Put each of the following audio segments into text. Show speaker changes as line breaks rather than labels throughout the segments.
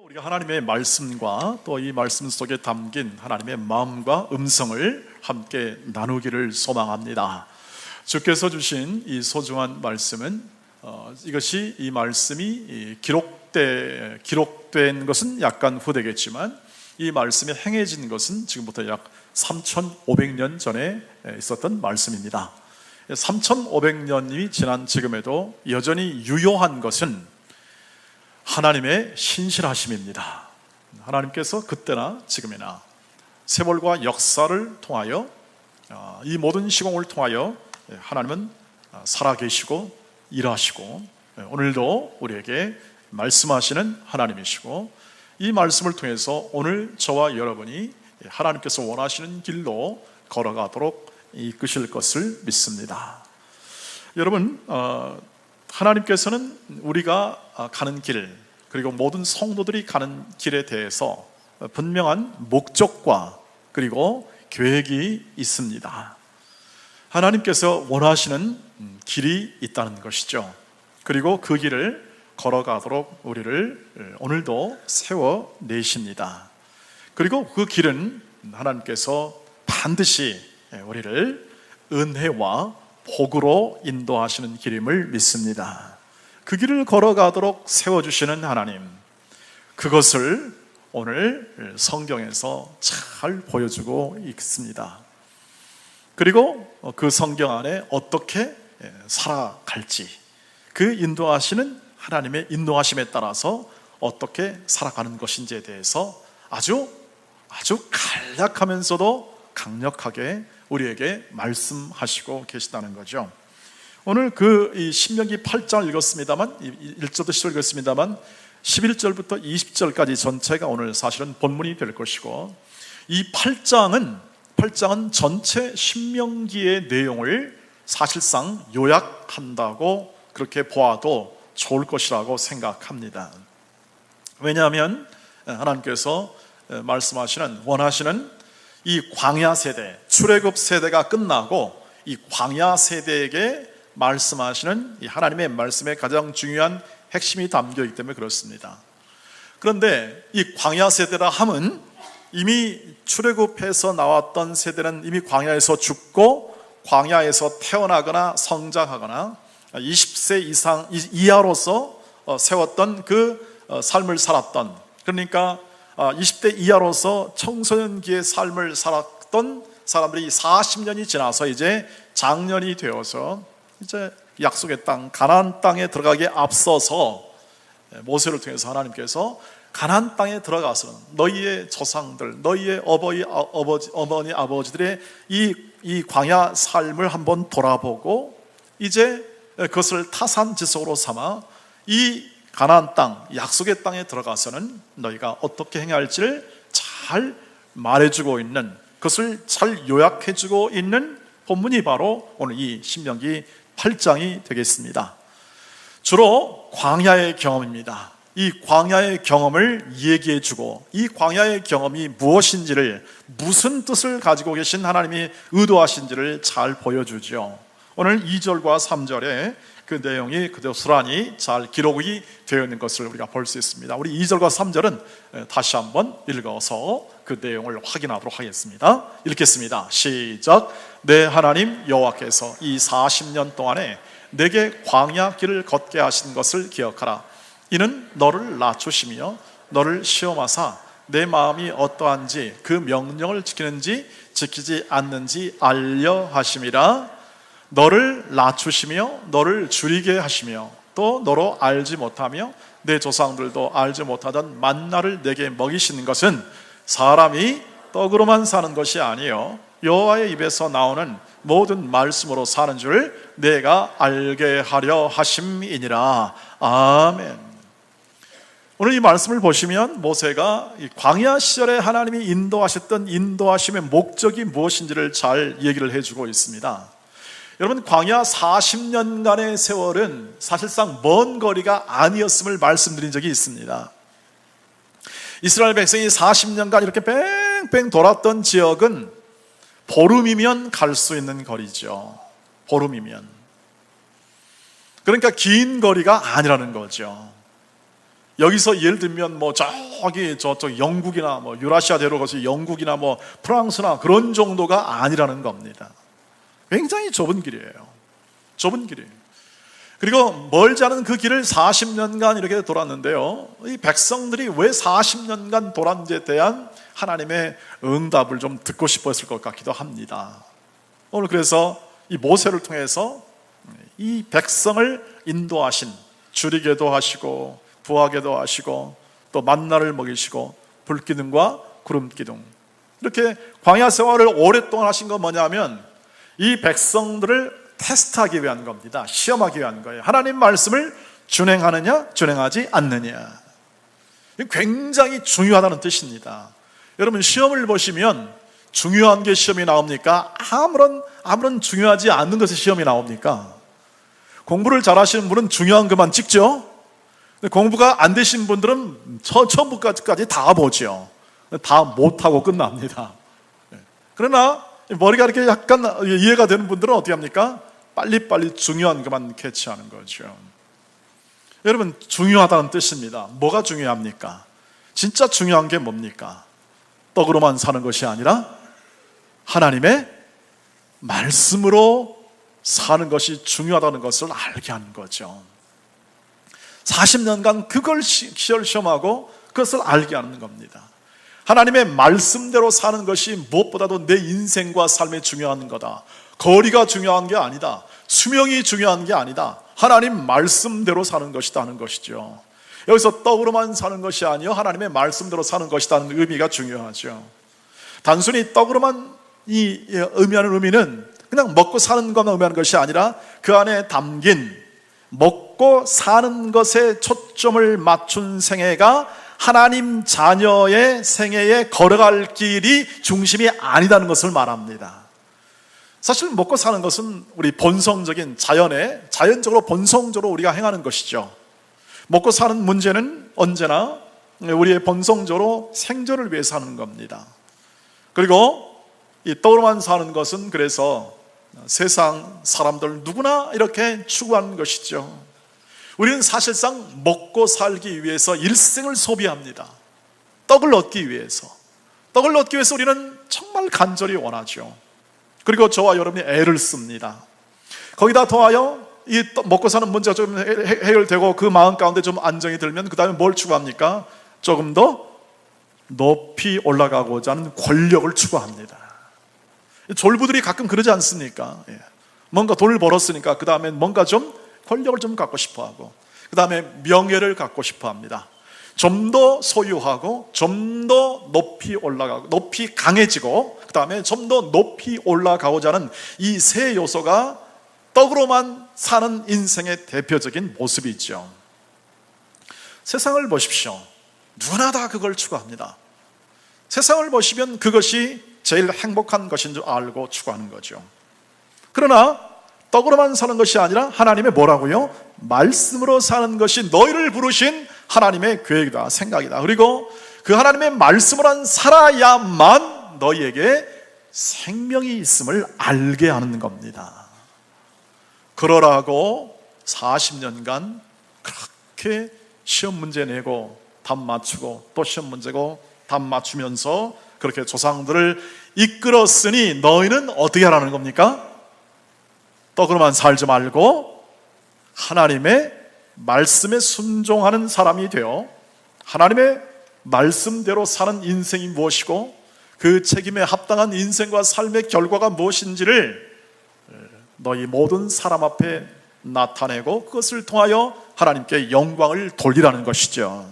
우리가 하나님의 말씀과 또 이 말씀 속에 담긴 하나님의 마음과 음성을 함께 나누기를 소망합니다. 주께서 주신 이 소중한 말씀은 이것이 이 말씀이 기록된 것은 약간 후되겠지만 이 말씀이 행해진 것은 지금부터 약 3,500년 전에 있었던 말씀입니다. 3,500년이 지난 지금에도 여전히 유효한 것은 하나님의 신실하심입니다. 하나님께서 그때나 지금이나 세월과 역사를 통하여 이 모든 시공을 통하여 하나님은 살아계시고 일하시고 오늘도 우리에게 말씀하시는 하나님이시고 이 말씀을 통해서 오늘 저와 여러분이 하나님께서 원하시는 길로 걸어가도록 이끄실 것을 믿습니다. 여러분, 하나님께서는 우리가 가는 길, 그리고 모든 성도들이 가는 길에 대해서 분명한 목적과 그리고 계획이 있습니다. 하나님께서 원하시는 길이 있다는 것이죠. 그리고 그 길을 걸어가도록 우리를 오늘도 세워내십니다. 그리고 그 길은 하나님께서 반드시 우리를 은혜와 복으로 인도하시는 길임을 믿습니다. 그 길을 걸어가도록 세워주시는 하나님, 그것을 오늘 성경에서 잘 보여주고 있습니다. 그리고 그 성경 안에 어떻게 살아갈지, 그 인도하시는 하나님의 인도하심에 따라서 어떻게 살아가는 것인지에 대해서 아주 간략하면서도 강력하게 우리에게 말씀하시고 계시다는 거죠. 오늘 이 신명기 8장을 읽었습니다만, 1절부터 10절 읽었습니다만 11절부터 20절까지 전체가 오늘 사실은 본문이 될 것이고, 이 8장은 전체 신명기의 내용을 사실상 요약한다고 그렇게 보아도 좋을 것이라고 생각합니다. 왜냐하면 하나님께서 원하시는 이 광야 세대, 출애굽 세대가 끝나고 이 광야 세대에게 말씀하시는 이 하나님의 말씀의 가장 중요한 핵심이 담겨 있기 때문에 그렇습니다. 그런데 이 광야 세대라 함은 이미 출애굽해서 나왔던 세대는 이미 광야에서 죽고 광야에서 태어나거나 성장하거나 20세 이하로서 세웠던 그 삶을 살았던, 그러니까 20대 이하로서 청소년기의 삶을 살았던 사람들이 40년이 지나서 이제 장년이 되어서 이제 약속의 땅, 가나안 땅에 들어가기에 앞서서 모세를 통해서 하나님께서 가나안 땅에 들어가서는 너희의 조상들, 너희의 어머니 아버지들의 이 광야 삶을 한번 돌아보고 이제 그것을 타산지석으로 삼아 이 가나안 땅, 약속의 땅에 들어가서는 너희가 어떻게 행할지를 잘 말해주고 있는, 그것을 잘 요약해주고 있는 본문이 바로 오늘 이 신명기 8장이 되겠습니다. 주로 광야의 경험입니다. 이 광야의 경험을 얘기해주고 이 광야의 경험이 무엇인지를, 무슨 뜻을 가지고 계신 하나님이 의도하신지를 잘 보여주죠. 오늘 2절과 3절에 그 내용이 고스란히 잘 기록이 되어 있는 것을 우리가 볼 수 있습니다. 우리 2절과 3절은 다시 한번 읽어서 그 내용을 확인하도록 하겠습니다. 읽겠습니다. 시작. 내 하나님 여호와께서 이 40년 동안에 내게 광야 길을 걷게 하신 것을 기억하라. 이는 너를 낮추시며 너를 시험하사 내 마음이 어떠한지 그 명령을 지키는지 지키지 않는지 알려 하심이라. 너를 낮추시며 너를 줄이게 하시며 또 너로 알지 못하며 내 조상들도 알지 못하던 만나를 내게 먹이시는 것은 사람이 떡으로만 사는 것이 아니요 여호와의 입에서 나오는 모든 말씀으로 사는 줄 내가 알게 하려 하심이니라. 아멘. 오늘 이 말씀을 보시면 모세가 광야 시절에 하나님이 인도하셨던 인도하심의 목적이 무엇인지를 잘 얘기를 해주고 있습니다. 여러분, 광야 40년간의 세월은 사실상 먼 거리가 아니었음을 말씀드린 적이 있습니다. 이스라엘 백성이 40년간 이렇게 뺑뺑 돌았던 지역은 보름이면 갈 수 있는 거리죠. 보름이면. 그러니까 긴 거리가 아니라는 거죠. 여기서 예를 들면 뭐 저기 저쪽 영국이나 뭐 유라시아대로 가서 영국이나 뭐 프랑스나 그런 정도가 아니라는 겁니다. 굉장히 좁은 길이에요. 좁은 길이에요. 그리고 멀지 않은 그 길을 40년간 이렇게 돌았는데요, 이 백성들이 왜 40년간 돌았는지에 대한 하나님의 응답을 좀 듣고 싶었을 것 같기도 합니다. 오늘 그래서 이 모세를 통해서 이 백성을 인도하신, 줄이게도 하시고 부하게도 하시고 또 만나를 먹이시고 불기둥과 구름기둥, 이렇게 광야 생활을 오랫동안 하신 건 뭐냐면 이 백성들을 테스트하기 위한 겁니다. 시험하기 위한 거예요. 하나님 말씀을 준행하느냐 준행하지 않느냐, 굉장히 중요하다는 뜻입니다. 여러분, 시험을 보시면 중요한 게 시험이 나옵니까? 아무런 중요하지 않는 것에 시험이 나옵니까? 공부를 잘하시는 분은 중요한 것만 찍죠. 공부가 안 되신 분들은 처음부터까지 다 보죠. 다 못하고 끝납니다. 그러나 머리가 이렇게 약간 이해가 되는 분들은 어떻게 합니까? 빨리빨리 중요한 것만 캐치하는 거죠. 여러분, 중요하다는 뜻입니다. 뭐가 중요합니까? 진짜 중요한 게 뭡니까? 떡으로만 사는 것이 아니라 하나님의 말씀으로 사는 것이 중요하다는 것을 알게 하는 거죠. 40년간 그걸 시험하고 그것을 알게 하는 겁니다. 하나님의 말씀대로 사는 것이 무엇보다도 내 인생과 삶에 중요한 거다. 거리가 중요한 게 아니다. 수명이 중요한 게 아니다. 하나님 말씀대로 사는 것이다 하는 것이죠. 여기서 떡으로만 사는 것이 아니요 하나님의 말씀대로 사는 것이라는 의미가 중요하죠. 단순히 떡으로만 의미하는 의미는 그냥 먹고 사는 것만 의미하는 것이 아니라 그 안에 담긴 먹고 사는 것에 초점을 맞춘 생애가 하나님 자녀의 생애에 걸어갈 길이 중심이 아니다는 것을 말합니다. 사실 먹고 사는 것은 우리 본성적인 자연적으로 본성적으로 우리가 행하는 것이죠. 먹고 사는 문제는 언제나 우리의 본성적으로 생존을 위해서 하는 겁니다. 그리고 이 떡으로만 사는 것은 그래서 세상 사람들 누구나 이렇게 추구하는 것이죠. 우리는 사실상 먹고 살기 위해서 일생을 소비합니다. 떡을 얻기 위해서 우리는 정말 간절히 원하죠. 그리고 저와 여러분이 애를 씁니다. 거기다 더하여 이 먹고 사는 문제가 좀 해결되고 그 마음 가운데 좀 안정이 들면 그 다음에 뭘 추구합니까? 조금 더 높이 올라가고자 하는 권력을 추구합니다. 졸부들이 가끔 그러지 않습니까? 뭔가 돈을 벌었으니까 그 다음에 뭔가 좀 권력을 좀 갖고 싶어하고, 그 다음에 명예를 갖고 싶어합니다. 좀 더 소유하고 좀 더 높이 올라가고 높이 강해지고 그 다음에 좀 더 높이 올라가고자 하는 이 세 요소가 떡으로만 사는 인생의 대표적인 모습이죠. 세상을 보십시오. 누구나 다 그걸 추구합니다. 세상을 보시면 그것이 제일 행복한 것인 줄 알고 추구하는 거죠. 그러나 떡으로만 사는 것이 아니라 하나님의 뭐라고요? 말씀으로 사는 것이 너희를 부르신 하나님의 계획이다, 생각이다. 그리고 그 하나님의 말씀으로 살아야만 너희에게 생명이 있음을 알게 하는 겁니다. 그러라고 40년간 그렇게 시험 문제 내고 답 맞추고 또 시험 문제고 답 맞추면서 그렇게 조상들을 이끌었으니 너희는 어떻게 하라는 겁니까? 떡으로만 살지 말고 하나님의 말씀에 순종하는 사람이 되어 하나님의 말씀대로 사는 인생이 무엇이고 그 책임에 합당한 인생과 삶의 결과가 무엇인지를 너희 모든 사람 앞에 나타내고 그것을 통하여 하나님께 영광을 돌리라는 것이죠.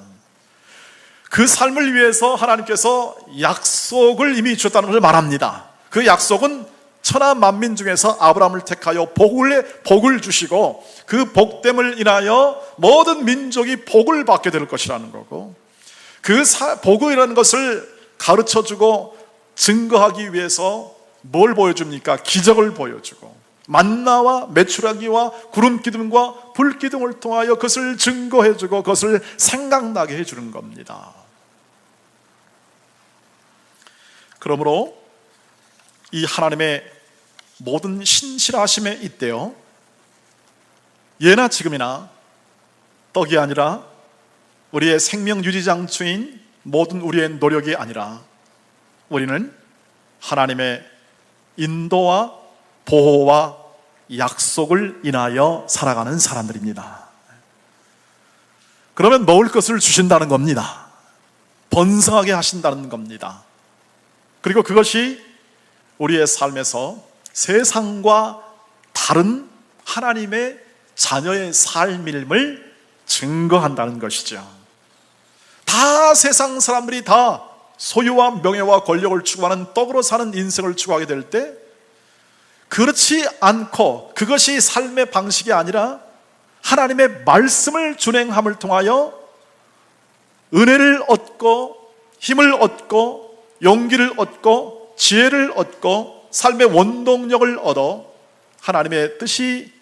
그 삶을 위해서 하나님께서 약속을 이미 주셨다는 것을 말합니다. 그 약속은 천하 만민 중에서 아브라함을 택하여 복을 주시고 그 복됨을 인하여 모든 민족이 복을 받게 될 것이라는 거고, 그 복이라는 것을 가르쳐주고 증거하기 위해서 뭘 보여줍니까? 기적을 보여주고 만나와 메추라기와 구름기둥과 불기둥을 통하여 그것을 증거해주고 그것을 생각나게 해주는 겁니다. 그러므로 이 하나님의 모든 신실하심에 있대요, 예나 지금이나 떡이 아니라 우리의 생명 유지 장치인 모든 우리의 노력이 아니라 우리는 하나님의 인도와 보호와 약속을 인하여 살아가는 사람들입니다. 그러면 먹을 것을 주신다는 겁니다. 번성하게 하신다는 겁니다. 그리고 그것이 우리의 삶에서 세상과 다른 하나님의 자녀의 삶임을 증거한다는 것이죠. 다 세상 사람들이 다 소유와 명예와 권력을 추구하는 떡으로 사는 인생을 추구하게 될 때, 그렇지 않고 그것이 삶의 방식이 아니라 하나님의 말씀을 준행함을 통하여 은혜를 얻고 힘을 얻고 용기를 얻고 지혜를 얻고 삶의 원동력을 얻어 하나님의 뜻이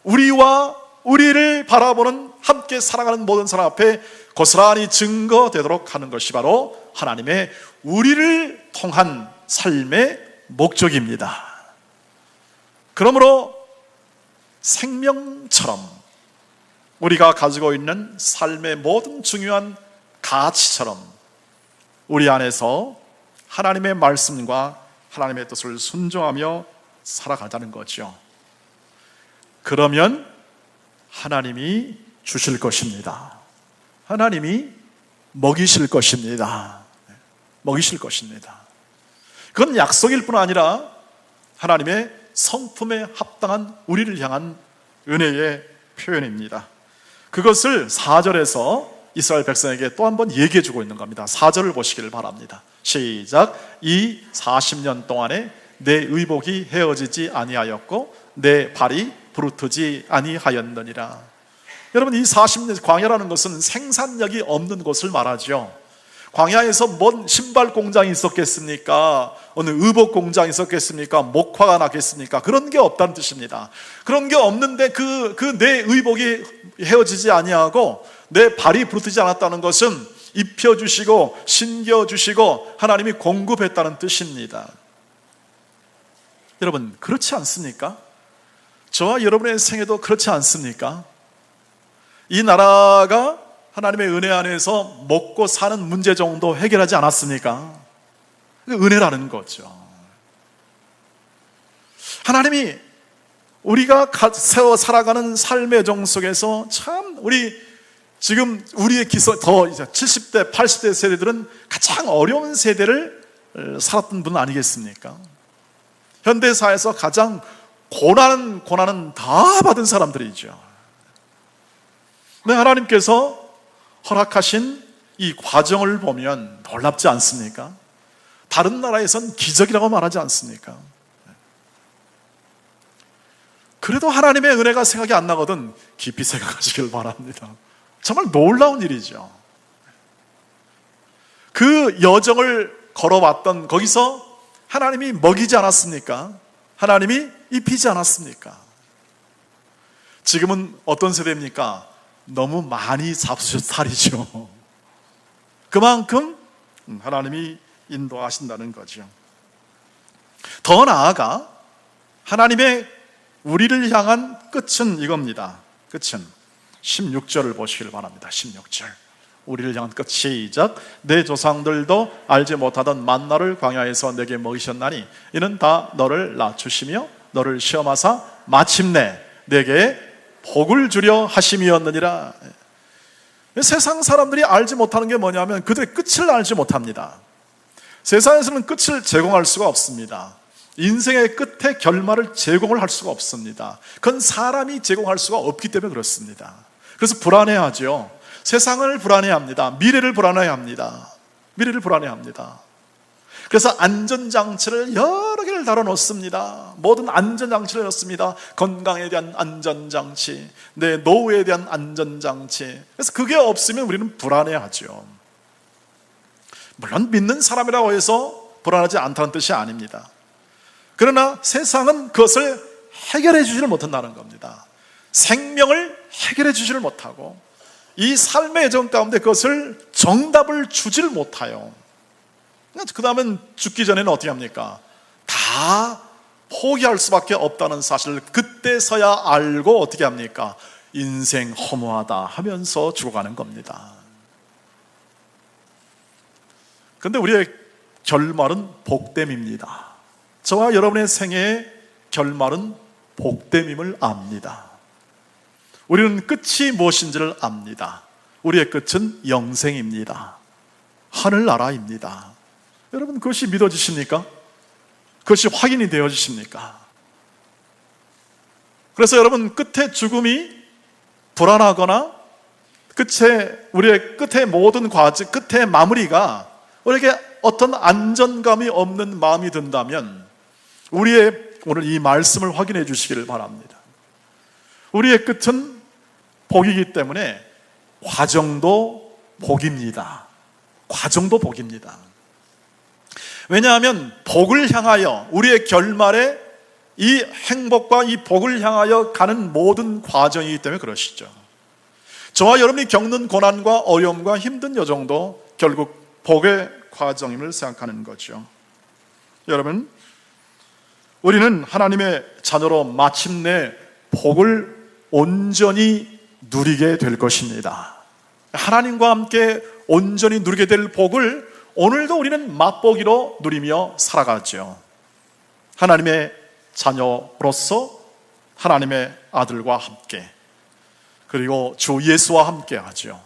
우리와 우리를 바라보는 함께 살아가는 모든 사람 앞에 고스란히 증거되도록 하는 것이 바로 하나님의 우리를 통한 삶의 목적입니다. 그러므로 생명처럼 우리가 가지고 있는 삶의 모든 중요한 가치처럼 우리 안에서 하나님의 말씀과 하나님의 뜻을 순종하며 살아가자는 거죠. 그러면 하나님이 주실 것입니다. 하나님이 먹이실 것입니다. 먹이실 것입니다. 그건 약속일 뿐 아니라 하나님의 성품에 합당한 우리를 향한 은혜의 표현입니다. 그것을 4절에서 이스라엘 백성에게 또 한 번 얘기해 주고 있는 겁니다. 4절을 보시기를 바랍니다. 시작. 이 40년 동안에 내 의복이 헤어지지 아니하였고 내 발이 부르트지 아니하였느니라. 여러분, 이 40년 광야라는 것은 생산력이 없는 곳을 말하죠. 광야에서 뭔 신발 공장이 있었겠습니까? 어느 의복 공장이 있었겠습니까? 목화가 나겠습니까? 그런 게 없다는 뜻입니다. 그런 게 없는데 내 의복이 헤어지지 아니하고 내 발이 부르트지 않았다는 것은 입혀주시고 신겨주시고 하나님이 공급했다는 뜻입니다. 여러분, 그렇지 않습니까? 저와 여러분의 생애도 그렇지 않습니까? 이 나라가 하나님의 은혜 안에서 먹고 사는 문제 정도 해결하지 않았습니까? 은혜라는 거죠. 하나님이 우리가 세워 살아가는 삶의 정 속에서 참 지금 우리의 더 이제 70대, 80대 세대들은 가장 어려운 세대를 살았던 분 아니겠습니까? 현대사에서 가장 고난은 다 받은 사람들이죠. 근데 하나님께서 허락하신 이 과정을 보면 놀랍지 않습니까? 다른 나라에선 기적이라고 말하지 않습니까? 그래도 하나님의 은혜가 생각이 안 나거든 깊이 생각하시길 바랍니다. 정말 놀라운 일이죠. 그 여정을 걸어왔던 거기서 하나님이 먹이지 않았습니까? 하나님이 입히지 않았습니까? 지금은 어떤 세대입니까? 너무 많이 잡수셔서 살이죠. 그만큼 하나님이 인도하신다는 거죠. 더 나아가 하나님의 우리를 향한 끝은 이겁니다. 끝은 16절을 보시길 바랍니다. 16절. 우리를 향한 끝. 시작. 내 조상들도 알지 못하던 만나를 광야에서 내게 먹이셨나니 이는 다 너를 낮추시며 너를 시험하사 마침내 내게 복을 주려 하심이었느니라. 세상 사람들이 알지 못하는 게 뭐냐면 그들의 끝을 알지 못합니다. 세상에서는 끝을 제공할 수가 없습니다. 인생의 끝의 결말을 제공을 할 수가 없습니다. 그건 사람이 제공할 수가 없기 때문에 그렇습니다. 그래서 불안해하죠. 세상을 불안해합니다. 미래를 불안해합니다. 미래를 불안해합니다. 그래서 안전장치를 여러 개를 달아놓습니다. 모든 안전장치를 넣습니다. 건강에 대한 안전장치, 내 노후에 대한 안전장치. 그래서 그게 없으면 우리는 불안해하죠. 물론 믿는 사람이라고 해서 불안하지 않다는 뜻이 아닙니다. 그러나 세상은 그것을 해결해 주지를 못한다는 겁니다. 생명을 해결해 주지를 못하고 이 삶의 여정 가운데 그것을 정답을 주지를 못해요. 그 다음엔 죽기 전에는 어떻게 합니까? 다 포기할 수밖에 없다는 사실을 그때서야 알고 어떻게 합니까? 인생 허무하다 하면서 죽어가는 겁니다. 그런데 우리의 결말은 복됨입니다. 저와 여러분의 생애의 결말은 복됨임을 압니다. 우리는 끝이 무엇인지를 압니다. 우리의 끝은 영생입니다. 하늘나라입니다. 여러분, 그것이 믿어지십니까? 그것이 확인이 되어지십니까? 그래서 여러분, 끝에 죽음이 불안하거나 우리의 끝의 모든 과정, 끝의 마무리가 우리에게 어떤 안정감이 없는 마음이 든다면 우리의 오늘 이 말씀을 확인해 주시기를 바랍니다. 우리의 끝은 복이기 때문에 과정도 복입니다. 과정도 복입니다. 왜냐하면 복을 향하여, 우리의 결말에 이 행복과 이 복을 향하여 가는 모든 과정이기 때문에 그러시죠. 저와 여러분이 겪는 고난과 어려움과 힘든 여정도 결국 복의 과정임을 생각하는 거죠. 여러분, 우리는 하나님의 자녀로 마침내 복을 온전히 누리게 될 것입니다. 하나님과 함께 온전히 누리게 될 복을 오늘도 우리는 맛보기로 누리며 살아가죠. 하나님의 자녀로서 하나님의 아들과 함께, 그리고 주 예수와 함께 하죠.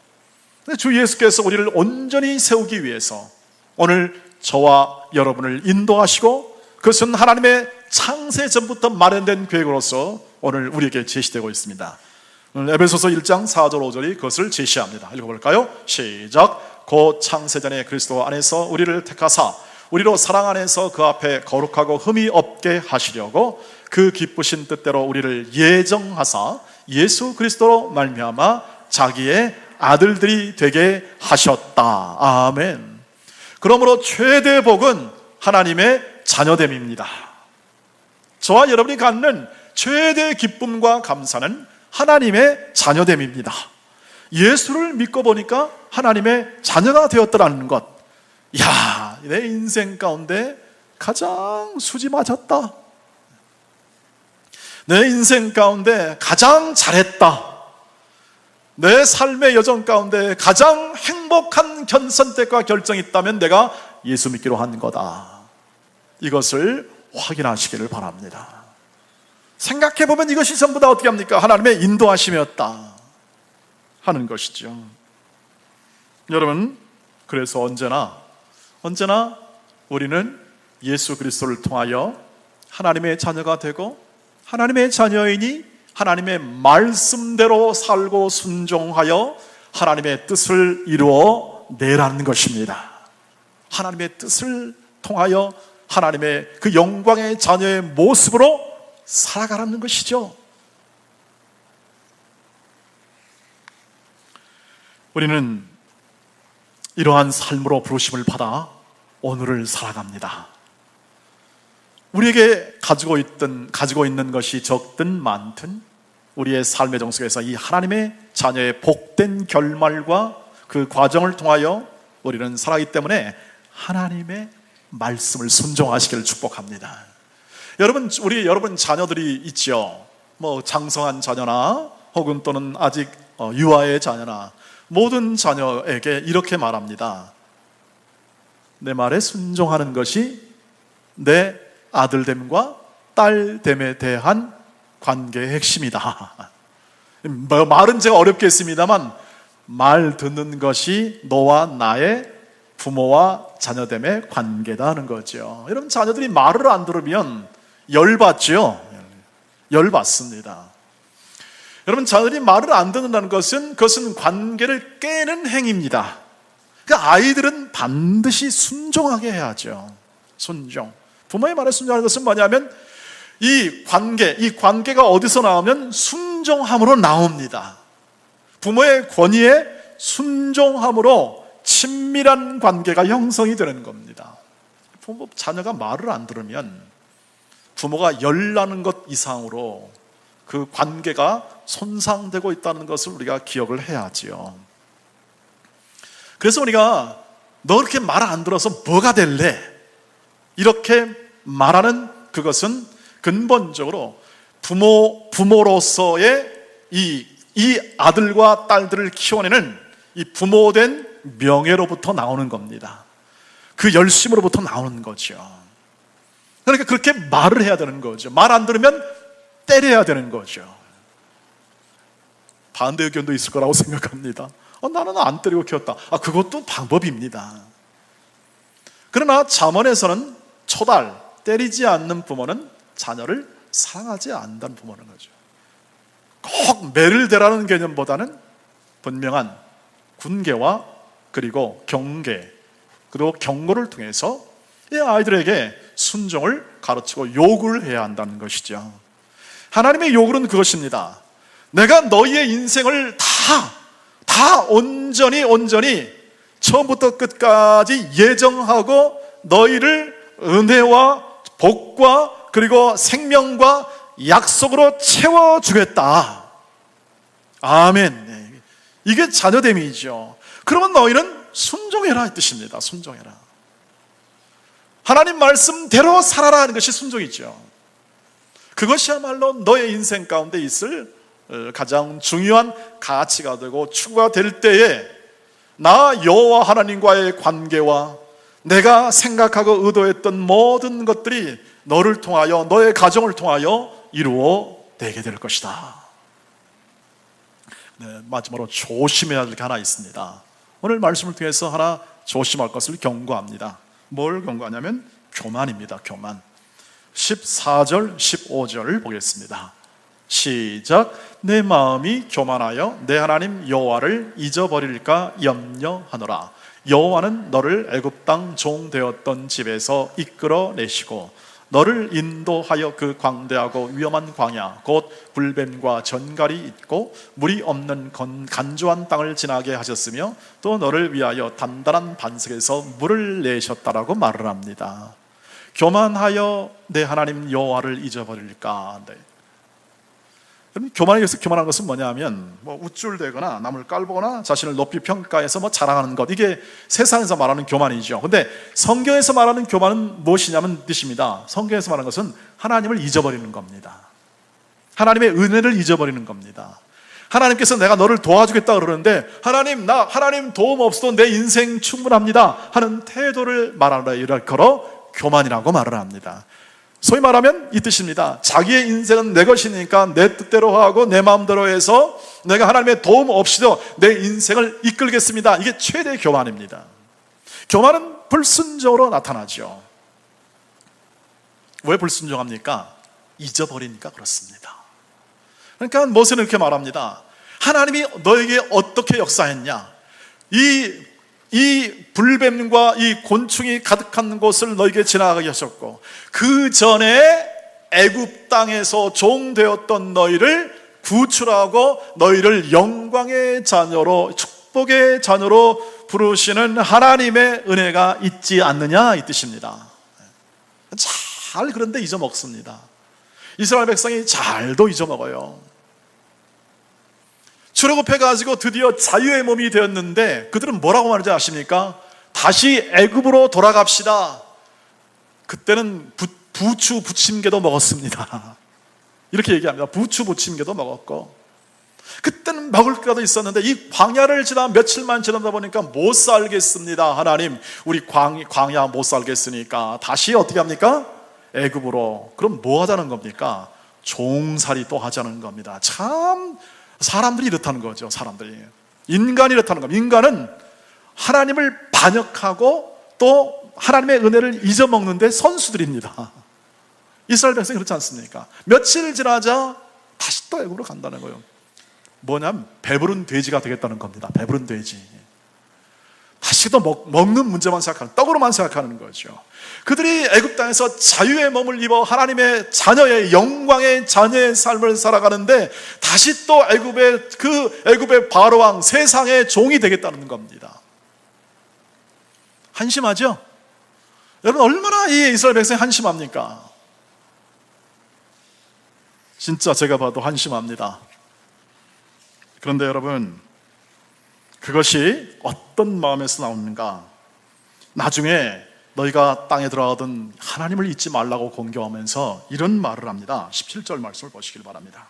주 예수께서 우리를 온전히 세우기 위해서 오늘 저와 여러분을 인도하시고, 그것은 하나님의 창세 전부터 마련된 계획으로서 오늘 우리에게 제시되고 있습니다. 오늘 에베소서 1장 4절 5절이 그것을 제시합니다. 읽어볼까요? 시작. 곧 창세전에 그리스도 안에서 우리를 택하사 우리로 사랑 안에서 그 앞에 거룩하고 흠이 없게 하시려고 그 기쁘신 뜻대로 우리를 예정하사 예수 그리스도로 말미암아 자기의 아들들이 되게 하셨다. 아멘. 그러므로 최대 복은 하나님의 자녀됨입니다. 저와 여러분이 갖는 최대 기쁨과 감사는 하나님의 자녀됨입니다. 예수를 믿고 보니까 하나님의 자녀가 되었더라는 것. 야, 내 인생 가운데 가장 수지 맞았다. 내 인생 가운데 가장 잘했다. 내 삶의 여정 가운데 가장 행복한 선택과 결정이 있다면 내가 예수 믿기로 한 거다. 이것을 확인하시기를 바랍니다. 생각해보면 이것이 전부 다 어떻게 합니까? 하나님의 인도하심이었다 하는 것이죠. 여러분, 그래서 언제나 우리는 예수 그리스도를 통하여 하나님의 자녀가 되고, 하나님의 자녀이니 하나님의 말씀대로 살고 순종하여 하나님의 뜻을 이루어 내라는 것입니다. 하나님의 뜻을 통하여 하나님의 그 영광의 자녀의 모습으로 살아가라는 것이죠. 우리는 이러한 삶으로 부르심을 받아 오늘을 살아갑니다. 우리에게 가지고 있는 것이 적든 많든 우리의 삶의 정속에서 이 하나님의 자녀의 복된 결말과 그 과정을 통하여 우리는 살아가기 때문에 하나님의 말씀을 순종하시기를 축복합니다. 여러분 자녀들이 있죠. 장성한 자녀나 혹은 또는 아직 유아의 자녀나 모든 자녀에게 이렇게 말합니다. 내 말에 순종하는 것이 내 아들됨과 딸됨에 대한 관계의 핵심이다. 말은 제가 어렵게 했습니다만 말 듣는 것이 너와 나의 부모와 자녀됨의 관계다 하는 거죠. 여러분, 자녀들이 말을 안 들으면 열받죠. 열받습니다. 여러분, 자녀들이 말을 안 듣는다는 것은 그것은 관계를 깨는 행위입니다. 그러니까 아이들은 반드시 순종하게 해야죠. 순종. 부모의 말에 순종하는 것은 뭐냐면 이 관계가 어디서 나오면 순종함으로 나옵니다. 부모의 권위에 순종함으로 친밀한 관계가 형성이 되는 겁니다. 자녀가 말을 안 들으면 부모가 열나는 것 이상으로 그 관계가 손상되고 있다는 것을 우리가 기억을 해야지요. 그래서 우리가 너 그렇게 말 안 들어서 뭐가 될래? 이렇게 말하는 그것은 근본적으로 부모로서의 이 아들과 딸들을 키워내는 이 부모된 명예로부터 나오는 겁니다. 그 열심으로부터 나오는 거죠. 그러니까 그렇게 말을 해야 되는 거죠. 말 안 들으면 때려야 되는 거죠. 반대 의견도 있을 거라고 생각합니다. 나는 안 때리고 키웠다. 그것도 방법입니다. 그러나 잠언에서는 초달, 때리지 않는 부모는 자녀를 사랑하지 않는다는 부모는 거죠. 꼭 매를 대라는 개념보다는 분명한 군계와 그리고 경계 그리고 경고를 통해서 이 아이들에게 순종을 가르치고 요구를 해야 한다는 것이죠. 하나님의 요구는 그것입니다. 내가 너희의 인생을 다 온전히 처음부터 끝까지 예정하고 너희를 은혜와 복과 그리고 생명과 약속으로 채워주겠다. 아멘. 이게 자녀됨이죠. 그러면 너희는 순종해라 이 뜻입니다. 순종해라. 하나님 말씀대로 살아라 하는 것이 순종이죠. 그것이야말로 너의 인생 가운데 있을 가장 중요한 가치가 되고 추구가 될 때에 나 여호와 하나님과의 관계와 내가 생각하고 의도했던 모든 것들이 너를 통하여 너의 가정을 통하여 이루어내게 될 것이다. 마지막으로 조심해야 할 게 하나 있습니다. 오늘 말씀을 통해서 하나 조심할 것을 경고합니다. 뭘 경고하냐면 교만입니다. 교만. 14절 15절을 보겠습니다. 시작. 내 마음이 교만하여 내 하나님 여호와를 잊어버릴까 염려하노라. 여호와는 너를 애굽 땅 종 되었던 집에서 이끌어내시고 너를 인도하여 그 광대하고 위험한 광야 곧 불뱀과 전갈이 있고 물이 없는 간조한 땅을 지나게 하셨으며 또 너를 위하여 단단한 반석에서 물을 내셨다라고 말을 합니다. 교만하여 내 하나님 여호와를 잊어버릴까? 교만한 것은 뭐냐면 우쭐대거나 남을 깔보거나 자신을 높이 평가해서 자랑하는 것, 이게 세상에서 말하는 교만이죠. 근데 성경에서 말하는 교만은 무엇이냐면 뜻입니다. 성경에서 말하는 것은 하나님을 잊어버리는 겁니다. 하나님의 은혜를 잊어버리는 겁니다. 하나님께서 내가 너를 도와주겠다 그러는데 하나님 도움 없어도 내 인생 충분합니다 하는 태도를 말하라, 이럴 거로 교만이라고 말을 합니다. 소위 말하면 이 뜻입니다. 자기의 인생은 내 것이니까 내 뜻대로 하고 내 마음대로 해서 내가 하나님의 도움 없이도 내 인생을 이끌겠습니다. 이게 최대의 교만입니다. 교만은 불순종으로 나타나죠. 왜 불순종합니까? 잊어버리니까 그렇습니다. 그러니까 모세는 이렇게 말합니다. 하나님이 너에게 어떻게 역사했냐? 이 불뱀과 이 곤충이 가득한 곳을 너에게 지나가게 하셨고 그 전에 애굽 땅에서 종되었던 너희를 구출하고 너희를 영광의 자녀로 축복의 자녀로 부르시는 하나님의 은혜가 있지 않느냐 이 뜻입니다. 잘 그런데 잊어먹습니다. 이스라엘 백성이 잘도 잊어먹어요. 출애굽해가지고 드디어 자유의 몸이 되었는데 그들은 뭐라고 말하는지 아십니까? 다시 애굽으로 돌아갑시다. 그때는 부추 부침개도 먹었습니다. 이렇게 얘기합니다. 부추 부침개도 먹었고 그때는 먹을 거라도 있었는데 이 광야를 지나 며칠만 지나다 보니까 못 살겠습니다. 하나님 우리 광야 못 살겠으니까 다시 어떻게 합니까? 애굽으로. 그럼 뭐 하자는 겁니까? 종살이 또 하자는 겁니다. 참 사람들이 이렇다는 거죠. 인간이 이렇다는 겁니다. 인간은 하나님을 반역하고 또 하나님의 은혜를 잊어먹는데 선수들입니다. 이스라엘 백성이 그렇지 않습니까? 며칠 지나자 다시 또 애굽으로 간다는 거예요. 뭐냐면 배부른 돼지가 되겠다는 겁니다. 배부른 돼지. 다시 또 먹는 문제만 생각하는, 떡으로만 생각하는 거죠. 그들이 애굽 땅에서 자유의 몸을 입어 하나님의 자녀의 영광의 자녀의 삶을 살아가는데 다시 또 애굽의 바로왕 세상의 종이 되겠다는 겁니다. 한심하죠? 여러분 얼마나 이 이스라엘 백성이 한심합니까? 진짜 제가 봐도 한심합니다. 그런데 여러분 그것이 어떤 마음에서 나오는가? 나중에 너희가 땅에 들어가든 하나님을 잊지 말라고 공경하면서 이런 말을 합니다. 17절 말씀을 보시길 바랍니다.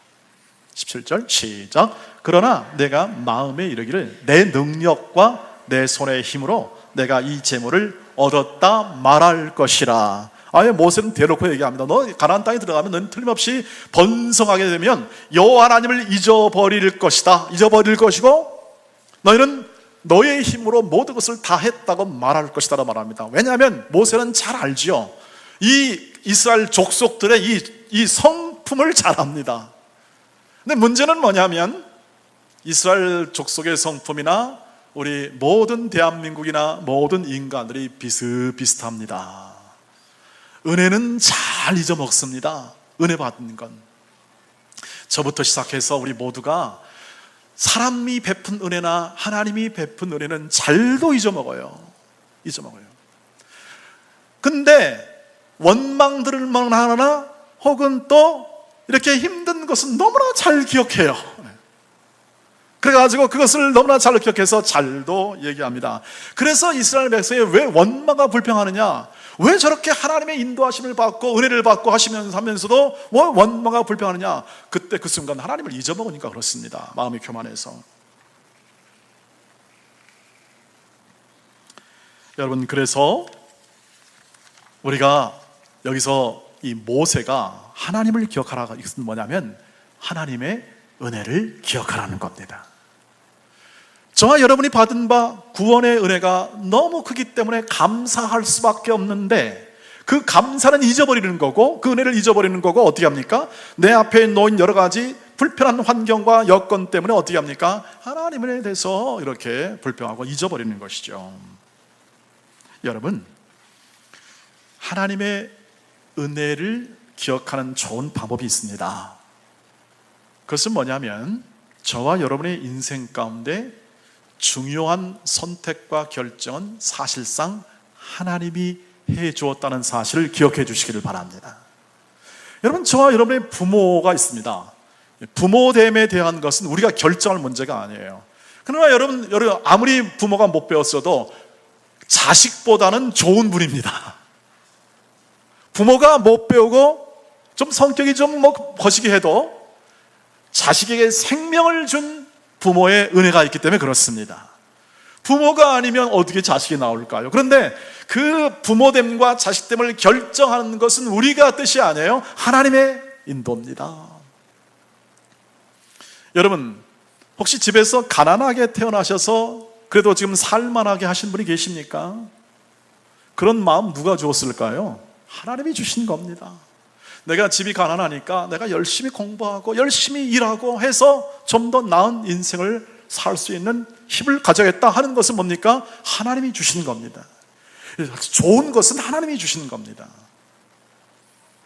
17절 시작. 그러나 내가 마음에 이르기를 내 능력과 내 손의 힘으로 내가 이 재물을 얻었다 말할 것이라. 아예 모세는 대놓고 얘기합니다. 너 가나안 땅에 들어가면 너는 틀림없이 번성하게 되면 여호와 하나님을 잊어버릴 것이다. 잊어버릴 것이고 너희는 너의 힘으로 모든 것을 다 했다고 말할 것이다 라고 말합니다. 왜냐하면 모세는 잘 알지요. 이 이스라엘 족속들의 이 성품을 잘 압니다. 근데 문제는 뭐냐면 이스라엘 족속의 성품이나 우리 모든 대한민국이나 모든 인간들이 비슷비슷합니다. 은혜는 잘 잊어먹습니다. 은혜 받는 건. 저부터 시작해서 우리 모두가 사람이 베푼 은혜나 하나님이 베푼 은혜는 잘도 잊어먹어요. 근데 원망들을 하나 혹은 또 이렇게 힘든 것은 너무나 잘 기억해요. 그래가지고 그것을 너무나 잘 기억해서 잘도 얘기합니다. 그래서 이스라엘 백성이 왜 원망과 불평하느냐? 왜 저렇게 하나님의 인도하심을 받고 은혜를 받고 하면서도 왜 원망과 불평하느냐? 그때 그 순간 하나님을 잊어먹으니까 그렇습니다. 마음이 교만해서. 여러분, 그래서 우리가 여기서 이 모세가 하나님을 기억하라가 이것은 뭐냐면 하나님의 은혜를 기억하라는 겁니다. 저와 여러분이 받은 바 구원의 은혜가 너무 크기 때문에 감사할 수밖에 없는데 그 감사는 잊어버리는 거고 그 은혜를 잊어버리는 거고 어떻게 합니까? 내 앞에 놓인 여러 가지 불편한 환경과 여건 때문에 어떻게 합니까? 하나님에 대해서 이렇게 불평하고 잊어버리는 것이죠. 여러분, 하나님의 은혜를 기억하는 좋은 방법이 있습니다. 그것은 뭐냐면 저와 여러분의 인생 가운데 중요한 선택과 결정은 사실상 하나님이 해 주었다는 사실을 기억해 주시기를 바랍니다. 여러분, 저와 여러분의 부모가 있습니다. 부모됨에 대한 것은 우리가 결정할 문제가 아니에요. 그러나 여러분 아무리 부모가 못 배웠어도 자식보다는 좋은 분입니다. 부모가 못 배우고 좀 성격이 좀 거시기해도 자식에게 생명을 준 부모의 은혜가 있기 때문에 그렇습니다. 부모가 아니면 어떻게 자식이 나올까요? 그런데 그 부모됨과 자식됨을 결정하는 것은 우리가 뜻이 아니에요. 하나님의 인도입니다. 여러분, 혹시 집에서 가난하게 태어나셔서 그래도 지금 살만하게 하신 분이 계십니까? 그런 마음 누가 주었을까요? 하나님이 주신 겁니다. 내가 집이 가난하니까 내가 열심히 공부하고 열심히 일하고 해서 좀 더 나은 인생을 살 수 있는 힘을 가져야겠다 하는 것은 뭡니까? 하나님이 주신 겁니다. 좋은 것은 하나님이 주신 겁니다.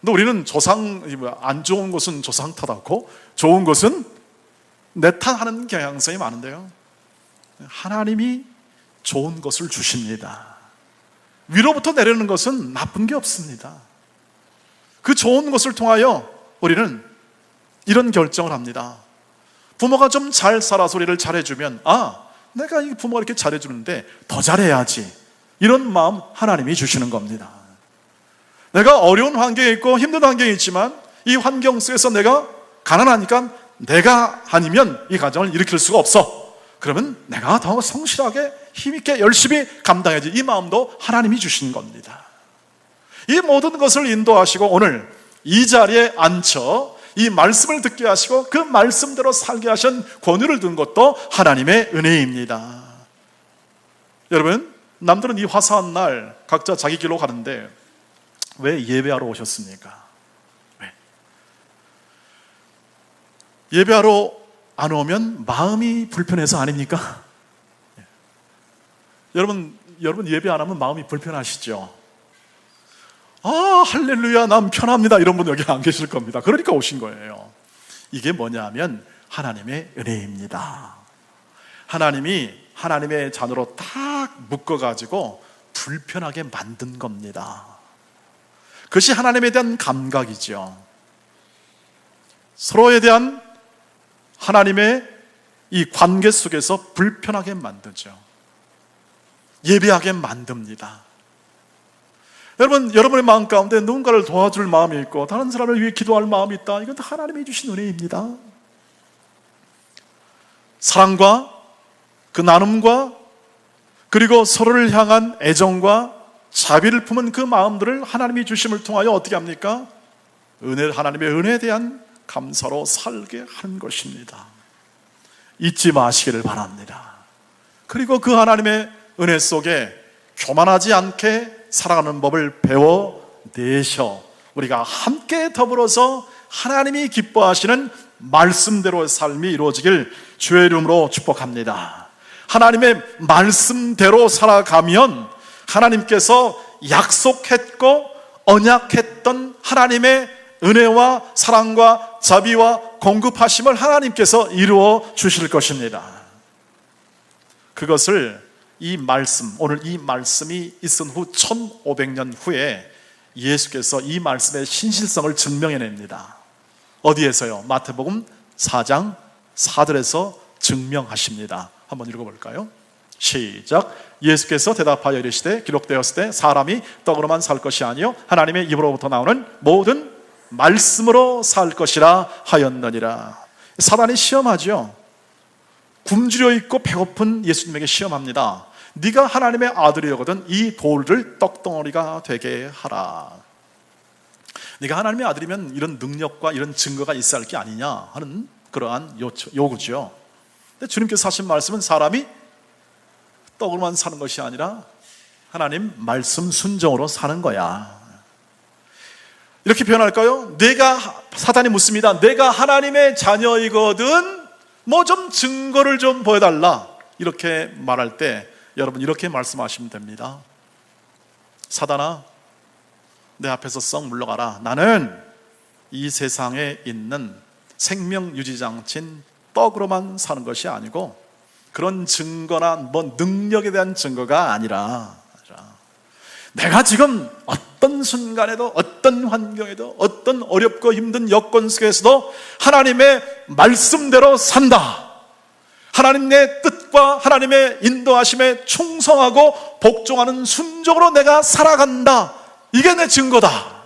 근데 우리는 안 좋은 것은 조상 탓하고 좋은 것은 내 탓하는 경향성이 많은데요, 하나님이 좋은 것을 주십니다. 위로부터 내리는 것은 나쁜 게 없습니다. 그 좋은 것을 통하여 우리는 이런 결정을 합니다. 부모가 좀 잘 살아서 우리를 잘해주면 내가 이 부모가 이렇게 잘해주는데 더 잘해야지, 이런 마음 하나님이 주시는 겁니다. 내가 어려운 환경에 있고 힘든 환경에 있지만 이 환경 속에서 내가 가난하니까 내가 아니면 이 가정을 일으킬 수가 없어. 그러면 내가 더 성실하게 힘있게 열심히 감당해야지, 이 마음도 하나님이 주신 겁니다. 이 모든 것을 인도하시고 오늘 이 자리에 앉혀 이 말씀을 듣게 하시고 그 말씀대로 살게 하신 권위를 둔 것도 하나님의 은혜입니다. 여러분, 남들은 이 화사한 날 각자 자기 길로 가는데 왜 예배하러 오셨습니까? 왜? 예배하러 안 오면 마음이 불편해서 아닙니까? 여러분 예배 안 하면 마음이 불편하시죠? 할렐루야, 난 편합니다, 이런 분 여기 안 계실 겁니다. 그러니까 오신 거예요. 이게 뭐냐면 하나님의 은혜입니다. 하나님이 하나님의 자녀로 딱 묶어가지고 불편하게 만든 겁니다. 그것이 하나님에 대한 감각이죠. 서로에 대한 하나님의 이 관계 속에서 불편하게 만들죠. 예배하게 만듭니다. 여러분의 마음 가운데 누군가를 도와줄 마음이 있고 다른 사람을 위해 기도할 마음이 있다. 이건 하나님이 주신 은혜입니다. 사랑과 그 나눔과 그리고 서로를 향한 애정과 자비를 품은 그 마음들을 하나님이 주심을 통하여 어떻게 합니까? 하나님의 은혜에 대한 감사로 살게 하는 것입니다. 잊지 마시기를 바랍니다. 그리고 그 하나님의 은혜 속에 교만하지 않게 살아가는 법을 배워내셔 우리가 함께 더불어서 하나님이 기뻐하시는 말씀대로의 삶이 이루어지길 주의 이름으로 축복합니다. 하나님의 말씀대로 살아가면 하나님께서 약속했고 언약했던 하나님의 은혜와 사랑과 자비와 공급하심을 하나님께서 이루어 주실 것입니다. 그것을 이 말씀, 오늘 이 말씀이 있은 후 1500년 후에 예수께서 이 말씀의 신실성을 증명해냅니다. 어디에서요? 마태복음 4장 4절에서 증명하십니다. 한번 읽어볼까요? 시작. 예수께서 대답하여 이르시되 기록되었을 때 사람이 떡으로만 살 것이 아니요 하나님의 입으로부터 나오는 모든 말씀으로 살 것이라 하였느니라. 사단이 시험하죠. 굶주려 있고 배고픈 예수님에게 시험합니다. 네가 하나님의 아들이거든 이 돌을 떡덩어리가 되게 하라. 네가 하나님의 아들이면 이런 능력과 이런 증거가 있어야 할 게 아니냐 하는 그러한 요구죠. 근데 주님께서 하신 말씀은 사람이 떡으로만 사는 것이 아니라 하나님 말씀 순종으로 사는 거야. 이렇게 표현할까요? 사단이 묻습니다. 내가 하나님의 자녀이거든 뭐 좀 증거를 좀 보여달라. 이렇게 말할 때 여러분 이렇게 말씀하시면 됩니다. 사단아, 내 앞에서 썩 물러가라. 나는 이 세상에 있는 생명 유지장치인 떡으로만 사는 것이 아니고 그런 증거나 뭐 능력에 대한 증거가 아니라 내가 지금 어떤 순간에도 어떤 환경에도 어떤 어렵고 힘든 여건 속에서도 하나님의 말씀대로 산다. 하나님의 뜻과 하나님의 인도하심에 충성하고 복종하는 순종으로 내가 살아간다. 이게 내 증거다.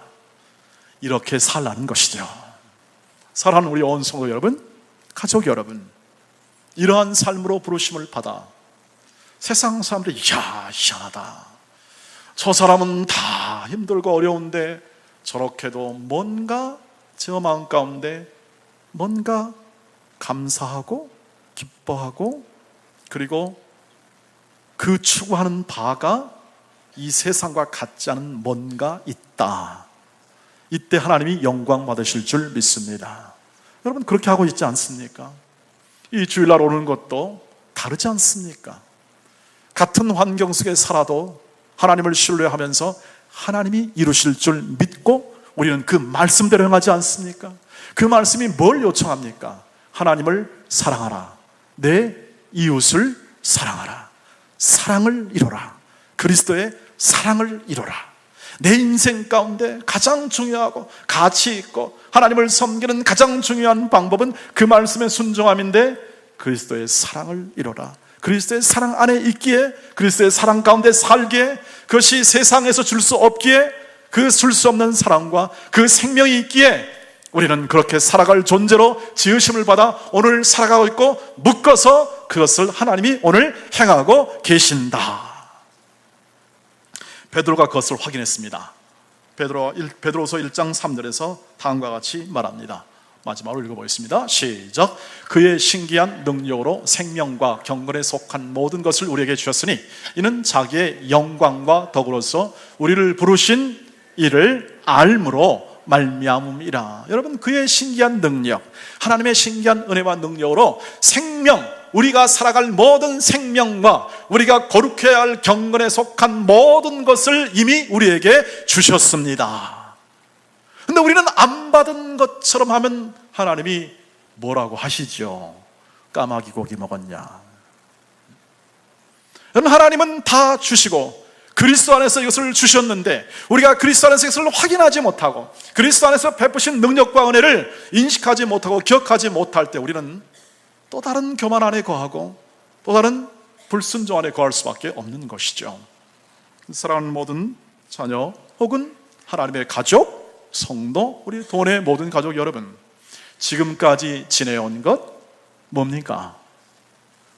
이렇게 살라는 것이죠. 사랑하는 우리 온 성도 여러분, 가족 여러분, 이러한 삶으로 부르심을 받아 세상 사람들이 희한하다. 저 사람은 다 힘들고 어려운데 저렇게도 뭔가 저 마음 가운데 뭔가 감사하고 기뻐하고 그리고 그 추구하는 바가 이 세상과 같지 않은 뭔가 있다. 이때 하나님이 영광 받으실 줄 믿습니다. 여러분 그렇게 하고 있지 않습니까? 이 주일날 오는 것도 다르지 않습니까? 같은 환경 속에 살아도 하나님을 신뢰하면서 하나님이 이루실 줄 믿고 우리는 그 말씀대로 행하지 않습니까? 그 말씀이 뭘 요청합니까? 하나님을 사랑하라. 내 이웃을 사랑하라. 사랑을 이루라. 그리스도의 사랑을 이루라. 내 인생 가운데 가장 중요하고 가치 있고 하나님을 섬기는 가장 중요한 방법은 그 말씀의 순종함인데 그리스도의 사랑을 이루라. 그리스도의 사랑 안에 있기에 그리스도의 사랑 가운데 살기에 그것이 세상에서 줄 수 없기에 그 줄 수 없는 사랑과 그 생명이 있기에 우리는 그렇게 살아갈 존재로 지으심을 받아 오늘 살아가고 있고 묶어서 그것을 하나님이 오늘 행하고 계신다. 베드로가 그것을 확인했습니다. 베드로서 1장 3절에서 다음과 같이 말합니다. 마지막으로 읽어보겠습니다. 시작. 그의 신기한 능력으로 생명과 경건에 속한 모든 것을 우리에게 주셨으니 이는 자기의 영광과 덕으로서 우리를 부르신 이를 알므로 말미암음이라. 여러분 그의 신기한 능력, 하나님의 신기한 은혜와 능력으로 생명, 우리가 살아갈 모든 생명과 우리가 거룩해야 할 경건에 속한 모든 것을 이미 우리에게 주셨습니다. 근데 우리는 안 받은 것처럼 하면 하나님이 뭐라고 하시죠? 까마귀 고기 먹었냐? 여러분 하나님은 다 주시고 그리스도 안에서 이것을 주셨는데 우리가 그리스도 안에서 이것을 확인하지 못하고 그리스도 안에서 베푸신 능력과 은혜를 인식하지 못하고 기억하지 못할 때 우리는 또 다른 교만 안에 거하고 또 다른 불순종 안에 거할 수밖에 없는 것이죠. 사랑하는 모든 자녀 혹은 하나님의 가족, 성도, 우리 돈의 모든 가족 여러분, 지금까지 지내온 것 뭡니까?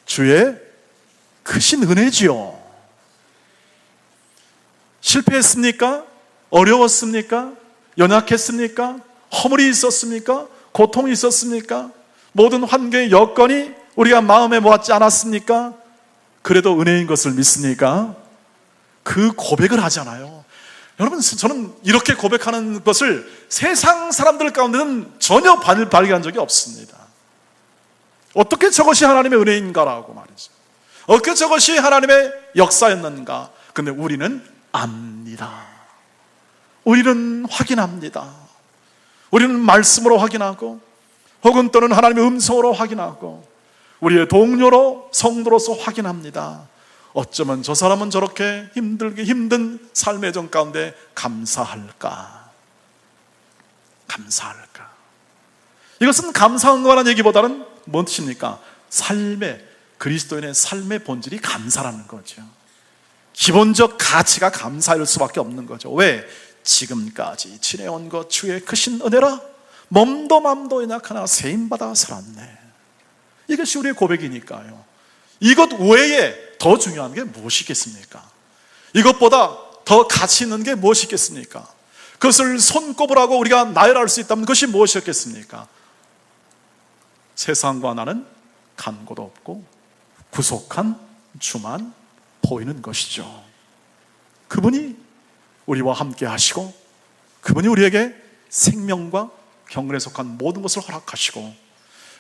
주의 크신 은혜지요. 불쌍했습니까? 어려웠습니까? 연약했습니까? 허물이 있었습니까? 고통이 있었습니까? 모든 환경의 여건이 우리가 마음에 모았지 않았습니까? 그래도 은혜인 것을 믿습니까? 그 고백을 하잖아요. 여러분, 저는 이렇게 고백하는 것을 세상 사람들 가운데는 전혀 발견한 적이 없습니다. 어떻게 저것이 하나님의 은혜인가라고 말이죠. 어떻게 저것이 하나님의 역사였는가? 근데 우리는 압니다. 우리는 확인합니다. 우리는 말씀으로 확인하고, 혹은 또는 하나님의 음성으로 확인하고, 우리의 동료로, 성도로서 확인합니다. 어쩌면 저 사람은 저렇게 힘든 삶의 정 가운데 감사할까? 감사할까? 이것은 감사한 거라는 얘기보다는 뭔 뜻입니까? 그리스도인의 삶의 본질이 감사라는 거죠. 기본적 가치가 감사일 수밖에 없는 거죠. 왜? 지금까지 지내온 것 주의 크신 은혜라 몸도 맘도 연약하나 세임받아 살았네. 이것이 우리의 고백이니까요. 이것 외에 더 중요한 게 무엇이겠습니까? 이것보다 더 가치 있는 게 무엇이겠습니까? 그것을 손꼽으라고 우리가 나열할 수 있다면 그것이 무엇이었겠습니까? 세상과 나는 간고도 없고 구속한 주만 보이는 것이죠. 그분이 우리와 함께 하시고, 그분이 우리에게 생명과 경건에 속한 모든 것을 허락하시고,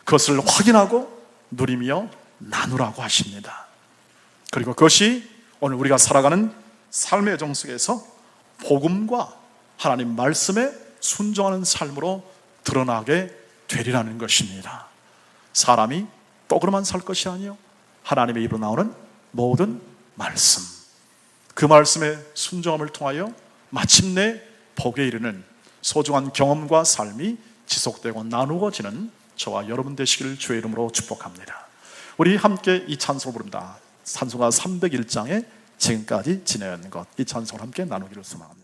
그것을 확인하고 누리며 나누라고 하십니다. 그리고 그것이 오늘 우리가 살아가는 삶의 정 속에서 복음과 하나님 말씀에 순종하는 삶으로 드러나게 되리라는 것입니다. 사람이 떡으로만 살 것이 아니요 하나님의 입으로 나오는 모든 말씀, 그 말씀의 순종함을 통하여 마침내 복에 이르는 소중한 경험과 삶이 지속되고 나누어지는 저와 여러분 되시기를 주의 이름으로 축복합니다. 우리 함께 이 찬송을 부릅니다. 찬송가 301장에 지금까지 지내온 것, 이 찬송을 함께 나누기를 소망합니다.